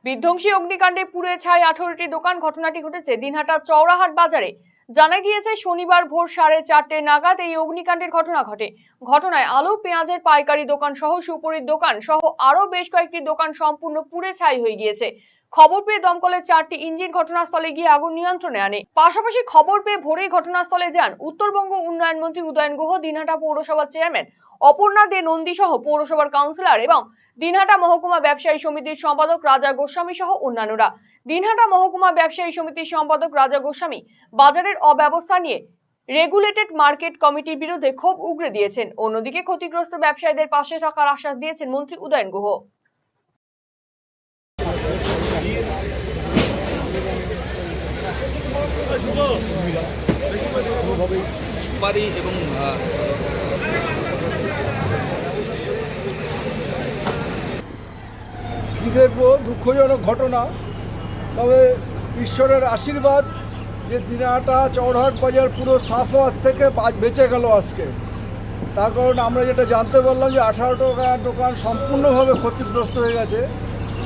বিধ্বংসী অগ্নিকাণ্ডে পুড়ে ছাই 18টি দোকান। ঘটনাটি ঘটেছে দিনহাটা চৌরাহাট বাজারে। জানা গিয়েছে শনিবার ভোর 4:30 নাগাদ এই অগ্নিকাণ্ডের ঘটনা ঘটে। ঘটনায় আলু পেঁয়াজের পাইকারি দোকান সহ সুপুরির দোকান সহ আরো বেশ কয়েকটি দোকান সম্পূর্ণ পুড়ে ছাই হয়ে গিয়েছে। খবর পেয়ে দমকলের 4টি ইঞ্জিন ঘটনাস্থলে গিয়ে আগুন নিয়ন্ত্রণে আনে। পাশাপাশি খবর পেয়ে ভোরেই ঘটনাস্থলে যান উত্তরবঙ্গ উন্নয়ন মন্ত্রী উদয়ন গুহ, দিনহাটা পৌরসভার চেয়ারম্যান অপর্ণা দে নন্দী সহ পৌরসভার কাউন্সিলর এবং দিনহাটা মহকুমা ব্যবসায়ী সমিতির সম্পাদক রাজা গোস্বামী সহ অন্যান্যরা। দিনহাটা মহকুমা ব্যবসায়ী সমিতির সম্পাদক রাজা গোস্বামী বাজারের অব্যবস্থা নিয়ে রেগুলেটেড মার্কেট কমিটির বিরুদ্ধে ক্ষোভ উগরে দিয়েছেন। অন্যদিকে ক্ষতিগ্রস্ত ব্যবসায়ীদের পাশে থাকার আশ্বাস দিয়েছেন মন্ত্রী উদয়ন গুহ। কি দেখবো, দুঃখজনক ঘটনা। তবে ঈশ্বরের আশীর্বাদ যে দিনহাটা চৌরাহাট বাজার পুরো সাফ হওয়ার থেকে বেঁচে গেল আজকে। তার কারণ আমরা যেটা জানতে পারলাম যে 18টা দোকান সম্পূর্ণভাবে ক্ষতিগ্রস্ত হয়ে গেছে।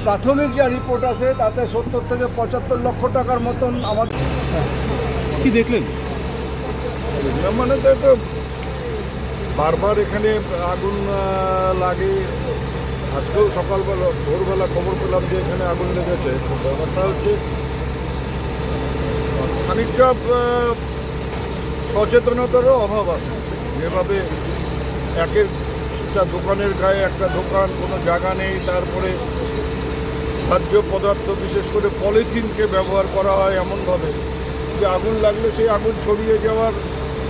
প্রাথমিক যা রিপোর্ট আছে তাতে 70 থেকে 75 লক্ষ টাকার মতন আমাদের। কি দেখলেন? মানে তো বারবার এখানে আগুন লাগে। আজকেও সকালবেলা ভোরবেলা খবর পেলাম যে এখানে আগুন লেগেছে। ব্যাপারটা হচ্ছে খানিকটা সচেতনতারও অভাব আছে। যেভাবে একটা দোকানের গায়ে একটা দোকান, কোনো জায়গা নেই, তারপরে খাদ্য পদার্থ বিশেষ করে পলিথিনকে ব্যবহার করা হয় এমনভাবে যে আগুন লাগলে সেই আগুন ছড়িয়ে যাওয়ার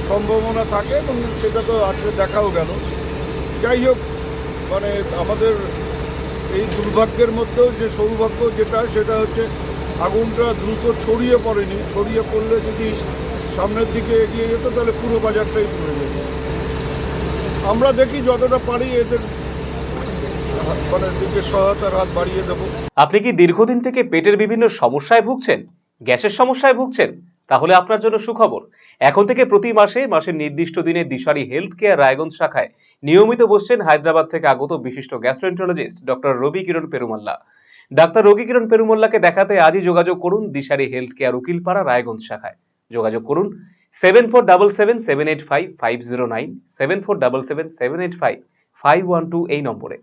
সম্ভাবনা থাকে, এবং সেটা তো আজকে দেখাও গেল। যাই হোক, মানে আমাদের এই দুর্ভাগ্যের মধ্যেও যে সৌভাগ্য সেটা হচ্ছে আগুনটা দ্রুত ছড়িয়ে পড়েনি। ছড়িয়ে পড়লে যদি সামনের দিকে এগিয়ে যেত তাহলে পুরো বাজারটাই পুড়ে যেত। আমরা দেখি যতটা পারি এদের মানে দিকে সহায়তার হাত বাড়িয়ে দেবো। আপনি কি দীর্ঘদিন থেকে পেটের বিভিন্ন সমস্যায় ভুগছেন, গ্যাসের সমস্যায় ভুগছেন? তাহলে আপনার জন্য সুখবর। এখন থেকে প্রতি মাসের নির্দিষ্ট দিনে দিশারি হেলথ কেয়ার রায়গঞ্জ শাখায় নিয়মিত বসছেন হায়দ্রাবাদ থেকে আগত বিশিষ্ট গ্যাস্ট্রোএন্টারোলজিস্ট ডক্টর রবি কিরণ পেরুমাল্লা। ডাক্তার রবি কিরণ পেরুমাল্লাকে দেখাতে আজই যোগাযোগ করুন দিশারি হেলথ কেয়ার উকিলপাড়া রায়গঞ্জ শাখায়। যোগাযোগ করুন 7477785509, 7477785512 এই নম্বরে।